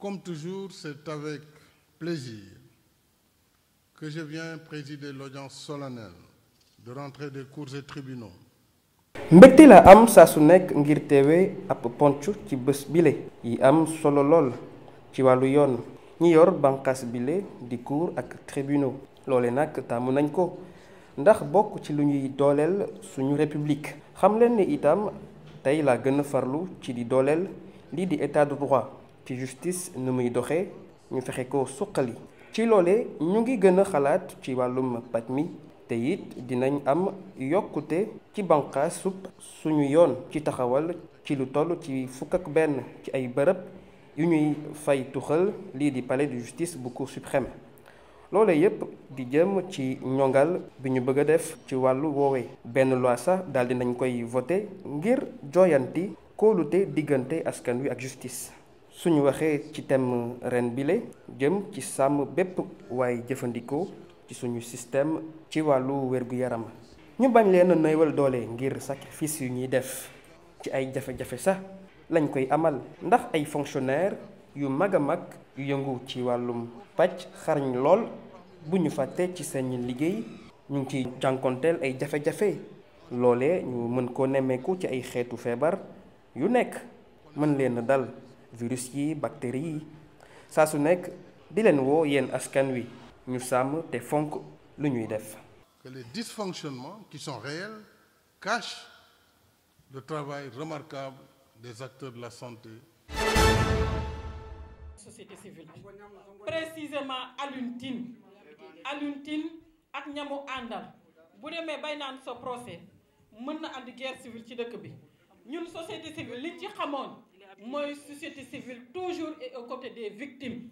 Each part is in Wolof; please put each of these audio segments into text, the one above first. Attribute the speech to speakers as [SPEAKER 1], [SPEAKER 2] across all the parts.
[SPEAKER 1] comme toujours, c'est avec plaisir que je viens présider l'audience solennelle de rentrée des cours et tribunaux.
[SPEAKER 2] mbégte la am saa su nekk ngir teewee ab ponc ci bés bile yi am solo lool ci wàllu yoon ñi yor bànqaas bile di cour ak tribunaux loole nag taamu nañ ko ndax bokk ci lu ñuy dooleel suñu république xam leen ne itam tey laa gën a farlu ci di dooleel lii di état de droit ci justice nu muy doxee ñu fexe ko suqali ci loole ñu ngi gën a xalaat ci wàllum paj mi te it dinañ am yokkute ci bànqaasub suñu yoon ci taxawal ci lu toll ci 11 ci ay bërëb yu ñuy fay tuxal lii di palais de justice bu cour suprême loole yépp di jëm ci ñongal bi ñu bëgg a def ci wàllu woowee benn loi sax daal di nañ koy voté ngir jooyanti kóolute diggante askan wi ak justice suñu waxee ci thème ren bile jëm ci sàmm bépp waaye jëfandikoo ci suñu système ci wàllu wér-gu-yaram ñu bañ leen a néewal doole ngir sacrifice yu ñuy def ci ay jafe-jafe sax lañ koy amal ndax ay fonctionnaire yu mag a mag yu yëngu ci wàllum pàcc xarañ lool bu ñu fàtte ci seen liggéey ñu ngi ciy jànkonteel ay jafe-jafe loole ñu mën koo nemmeeku ci ay xeetu feebar yu nekk mën leen dal virus yi bactéries yi saa su nekk di leen woo yéen askan wi ñu sàmm te fonk lu ñuy def.
[SPEAKER 1] Que les dysfonctionnements qui sont réels cachent le travail remarquable des acteurs de la santé.
[SPEAKER 3] Société civile précisément Alioune Tine ak ñamu àndal bu demee bay naan sa procès mën na andi guerre civile ci dëkk bi ñun société civile liñ ci xamoon mooy société civile toujours et aux côtés des victimes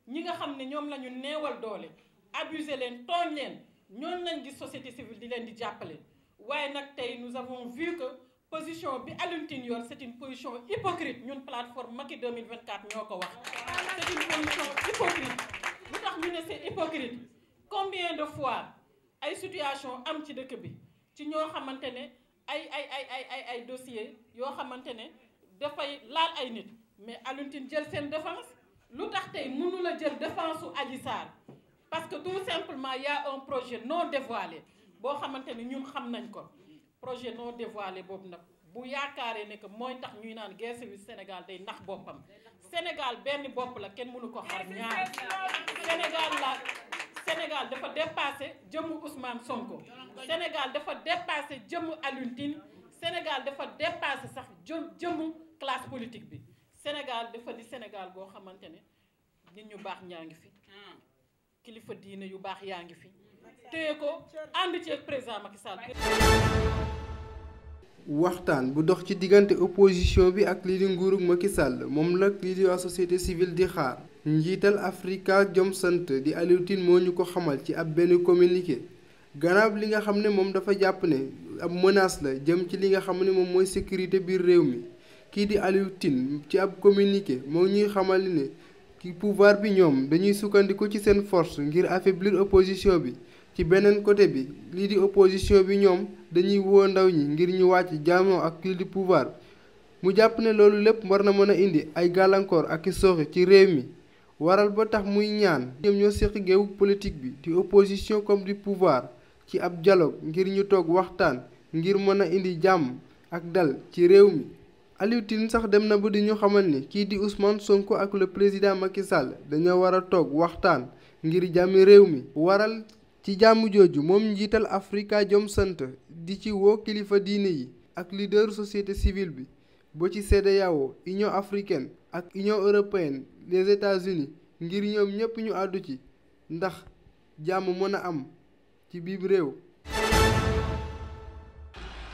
[SPEAKER 3] ñi nga xam ne ñoom la ñu neewal doole abuser leen tooñ leen ñooñu lañ gis société civile di leen di jàppale waaye nag tey nous avons vu que position bi Alioune Tine yor c'est une position hypocrite ñun plateforme Macky 2024 ñoo ko wax c'est une position hypocrite lu tax ñu ne c'est hypocrite combien de fois ay situation am ci dëkk bi ci ñoo xamante ne ay dossiers yoo xamante ne dafay laal ay nit mais Alioune Tine jël seen défense lu tax tey mënu la jël défense su Adji Sarr parce que tout simplement y a un projet non dévoilé boo xamante ne ñun xam nañ ko projet non dévoilé boobu nag bu yaakaaree ne que mooy tax ñuy naan guerre civile Sénégal day nax boppam Sénégal benn bopp la kenn mënu ko xar ñaar Sénégal dafa dépassé jëmmu Ousmane Sonko Sénégal dafa dépassé jëmmu Alioune Tine Sénégal dafa dépassé sax jëmmu classe politique bi Sénégal dafa di Sénégal boo xamante ne nit ñu baax ñaa ngi fi kilifa diine yu baax yaa ngi fi téye ko ànd ci ak président Macky Sall.
[SPEAKER 4] waxtaan bu dox ci diggante opposition bi ak lii di nguurug Macky Sall moom nag lii di waa société civile di xaar njiital Afrikajom Center di Alioune Tine moo ñu ko xamal ci ab benn communiqué gannaaw li nga xam ne moom dafa jàpp ne ab menace la jëm ci li nga xam ne moom mooy sécurité biir réew mi kii di Alioune Tine ci ab communiqué moo ñuy xamal ne ki pouvoir bi ñoom dañuy sukkandiku ci seen force ngir affaiblir opposition bi ci beneen côté bi lii di opposition bi ñoom dañuy woo ndaw ñi ngir ñu wàcc jaamoo ak lii di pouvoir mu jàpp ne loolu lépp war na mën a indi ay gàllankoor ak i sooxe ci réew mi waral ba tax muy ñaan ñoom ñoo seqi géewu politique bi di opposition comme du pouvoir ci ab dialogue ngir ñu toog waxtaan ngir mën a indi jàmm ak dal ci réew mi. Alioune Tine sax dem na ba di ñu xamal ni kii di Ousmane Sonko ak le président Macky Sall dañoo war a toog waxtaan ngir jàmmi réew mi waral ci jàmm jooju moom njiital Afrikajom Center di ci woo kilifa diine yi ak leader société civile bi ba ci CEDEAO Union africaine ak Union européenne les États-Unis ngir ñoom ñépp ñu àddu ci ndax jàmm mën a am ci biir réew.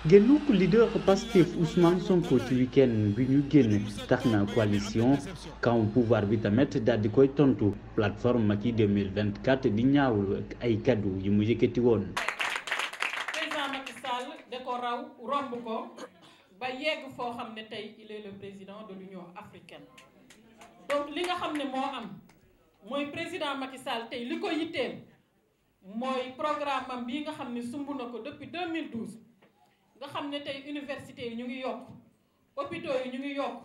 [SPEAKER 5] génnuk leader Pastef Ousmane Sonko ci week-end bi ñu génn tax na coalition camp pouvoir bi tamit daal di koy tontu plateforme Macky 2024 di ñaawul ay kaddu yi mu yëkkati woon.
[SPEAKER 3] président Macky Sall da ko raw romb ko ba yegg foo xam ne tey il est le président de l'Union africaine donc li nga xam ne moo am mooy président Macky Sall tey li ko yitteel mooy programme am bii nga xam ne sumb na ko depuis 2012. nga xam ne tey université yi ñu ngi yokk hôpitaux yi ñu ngi yokk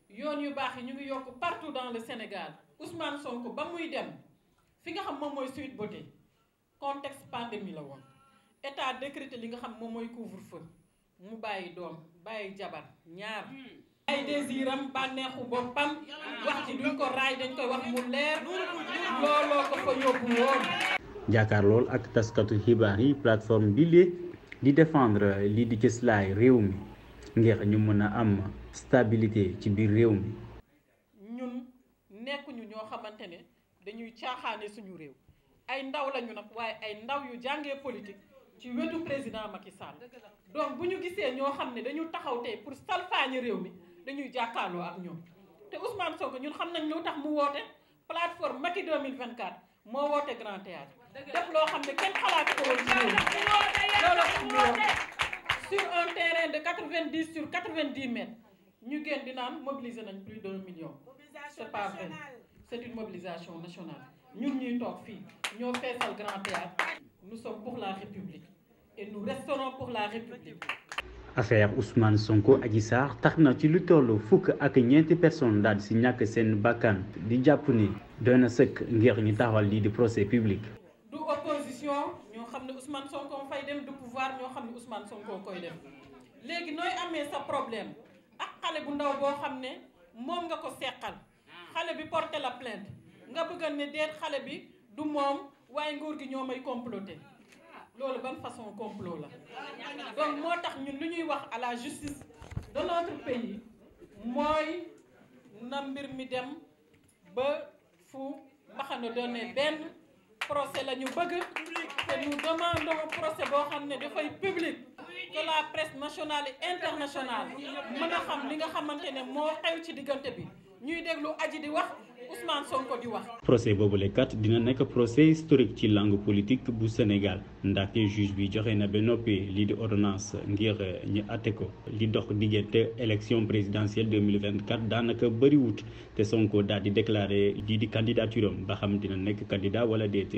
[SPEAKER 3] yoon yu baax yi ñu ngi yokk partout dans le Sénégal Ousmane Sonko ba muy dem fi nga xam moom mooy Sweet Beauté contexte pandémie la woon état décrété li nga xam moom mooy couvre-feu mu bàyyi doom bàyyi jabar ñaar ay désiram bànneexu boppam wax ci duñ ko raay dañ koy wax mu leer looloo ko fa yóbbu woon.
[SPEAKER 5] jàkkaarlool ak taskatu xibaar yi plateforme bi di défendre lii di cëslaay réew mi ngir ñu mën a am stabilité ci biir réew mi.
[SPEAKER 3] ñun nekkuñu ñoo xamante ne dañuy caaxaane suñu réew ay ndaw lañu nag waaye ay ndaw yu jàngee politique ci wetu président Macky Sall donc bu ñu gisee ñoo xam ne dañu taxaw tey pour salfaañi réew mi dañuy jàkkaarloo ak ñoom te Ousmane Sonko ñun xam nañ lu tax mu woote plateforme Macky 2024 moo woote Grand Théâtre def loo xam ne kenn xalaatu ko woon ci réew mi loolu tax mu woote sur un terrain de 90 sur 90 mètres ñu génn di naan mobiliser nañ plus d'1 million c'est pas vrai c'est une mobilisation nationale ñun ñuy toog fii ñoo feesal Grand Théâtre nous sommes pour la République et nous resterons pour la République.
[SPEAKER 5] affaire Ousmane Sonko Adji Sarr tax na ci lu toll fukk ak ñeenti personnes daal di si ñàkk seen bakkan di jàpp ni doy na sëkk ngir ñu taxawal lii di procès public.
[SPEAKER 3] du opposition ñoo xam ne Ousmane Sonko fay dem du pouvoir ñoo xam ne Ousmane Sonko koy def léegi nooy amee sa problème ak xale bu ndaw boo xam ne moom nga ko seqal xale bi porté la plainte nga bëgg ne deet xale bi du moom waaye nguur gi ñoo may comploter loolu ban façon complot la donc moo tax ñun lu ñuy wax à la justice de notre pays mooy na mbir mi dem ba fu mbaxana doone benn procès la ñu bëgg te nous demandons procès boo xam ne dafay public que la presse nationale et internationale mën a xam li nga xamante ne moo xew ci diggante bi ñuy déglu Adji di wax Ousmane Sonko di wax.
[SPEAKER 5] procès boobule kat dina nekk procès historique ci langue politique bu Sénégal ndaxte juge bi joxe na ba noppi lii di ordonnance ngir ñu àtte ko li dox diggante élection présidentielle 2024 daanaka bëriwut te Sonko daal di déclaré lii di candidature am ba xam dina nekk candidat wala déet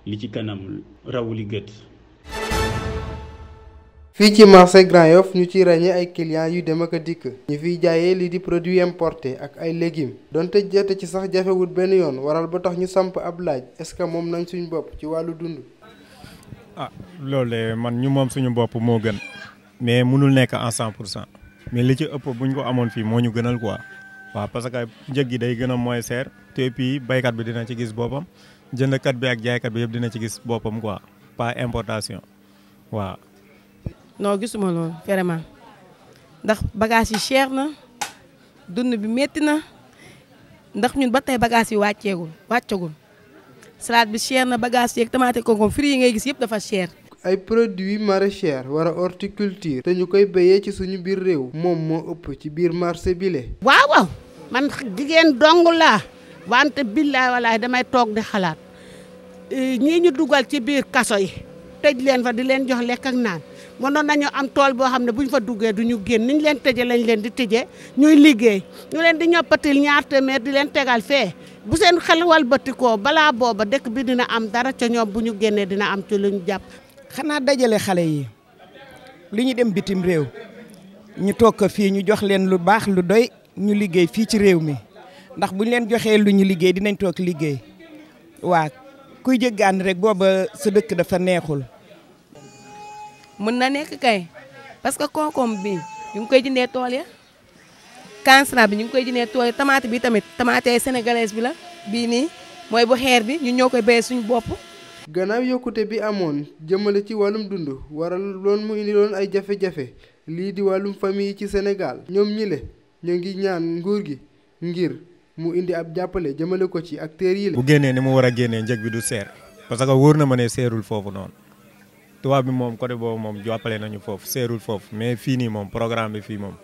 [SPEAKER 5] li ci kanam rawu li gët.
[SPEAKER 4] fii ci marché Grand Yoff ñu ci ràññee ay clients yu dem ak a dikk ñu fiy jaayee lii di produit importé ak ay légumes donte jote ci sax jafewut benn yoon waral ba tax ñu samp ab laaj est-ce que moom nañ suñu bopp ci wàllu dund.
[SPEAKER 6] loolu de man ñu moom suñu bopp moo gën mais mënul nekk en 100% mais li ci ëpp buñ ko amoon fii moo ñu gënal quoi waaw parce que njëg gi day gën a moins cher te puis baykat bi dina ci gis boppam jëndkat bi ak jaaykat bi yëpp dina ci gis boppam quoi pas importation waaw.
[SPEAKER 7] non gisuma loolu vraiment ndax bagage yi cher na dund bi métti na ndax ñun ba tey bagage yi wàccagul salade bi cher na bagage yeeg tomate kooku fruits yi ngay gis yëpp dafa cher.
[SPEAKER 4] ay produits maraîchers wala horticulture te ñu koy béyee ci suñu biir réew moom moo ëpp ci biir marché bile.
[SPEAKER 8] waaw man jigéen dong laa wante billaay walaay damay toog di xalaat ñii ñu dugal ci biir kaso yi tëj leen fa di leen jox lekk ak naan. mënoon nañu am tool boo xam ne bu ñu fa duggee du ñu génn ni ñu leen tëjee lañ leen di tëjee ñuy liggéey ñu leen di ñoppatil ñaar téeméer di leen tegal fee bu seen xel walbatikoo balaa booba dëkk bi dina am dara ca ñoom bu ñu génnee dina am ci lu ñu jàpp.
[SPEAKER 9] xanaa dajale xale yi li ñu dem bitim réew ñu toog ko fii ñu jox leen lu baax lu doy ñu liggéey fii ci réew mi ndax bu ñu leen joxee lu ñu liggéey dinañ toog liggéey waa kuy jéggaan rek booba sa dëkk dafa neexul.
[SPEAKER 7] mën na nekk kay parce que koom-koom bi ñu ngi koy jëndee tool ya kansra bi ñu ngi koy jëndee tool ya tomate bi tamit tomate sénégalaise bi la bii nii mooy bu xeer bi ñu ñoo koy béyee suñu bopp.
[SPEAKER 4] gannaaw yokkute bi amoon jëmale ci wàllum dund waral loon mu indi loon ay jafe-jafe lii di wàllum famille yi ci Sénégal ñoom ñile ñu ngi ñaan nguur gi ngir mu indi ab jàppale jëmale ko ci acteurs yi la.
[SPEAKER 6] bu génnee ni mu war a génnee njëg bi du seer parce que wóor na ma ne seerul foofu noonu. tubaab bi moom côté boobu moom jàppale nañu foofu seerul foofu mais fii nii moom programme bi fii moom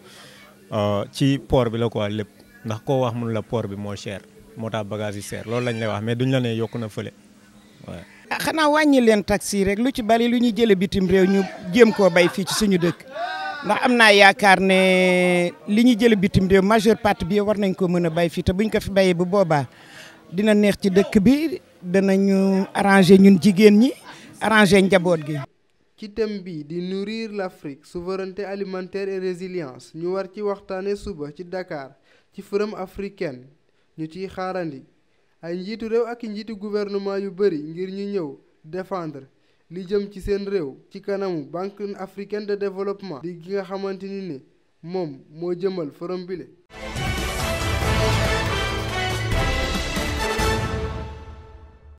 [SPEAKER 6] ci port bi la quoi lépp ndax koo wax mun la port bi moo cher moo tax bagage yi cher loolu lañ lay wax mais duñ la ne yokku na fële waaw.
[SPEAKER 9] xanaa wàññi leen taxi rek lu ci bari lu ñuy jëlee bitim réew ñu jéem koo bay fii ci suñu dëkk ndax am naa yaakaar ne li ñuy jëlee bitim réew majeure partie bi war nañ ko mën a bay fii te buñ ko fi bayee bu boobaa dina neex ci dëkk bi danañu arranger ñun jigéen ñi arranger njaboot gi.
[SPEAKER 4] ci thème bi di nourrir l'Afrique souveraineté alimentaire et résilience ñu war ci waxtaane suba ci Dakar ci forum africain ñu ciy xaarandi ay njiitu réew ak njiitu gouvernement yu bari ngir ñu ñëw défendre li jëm ci seen réew ci kanamu Banque africaine de développement di gi nga xamante ni moom moo jëmal forum bile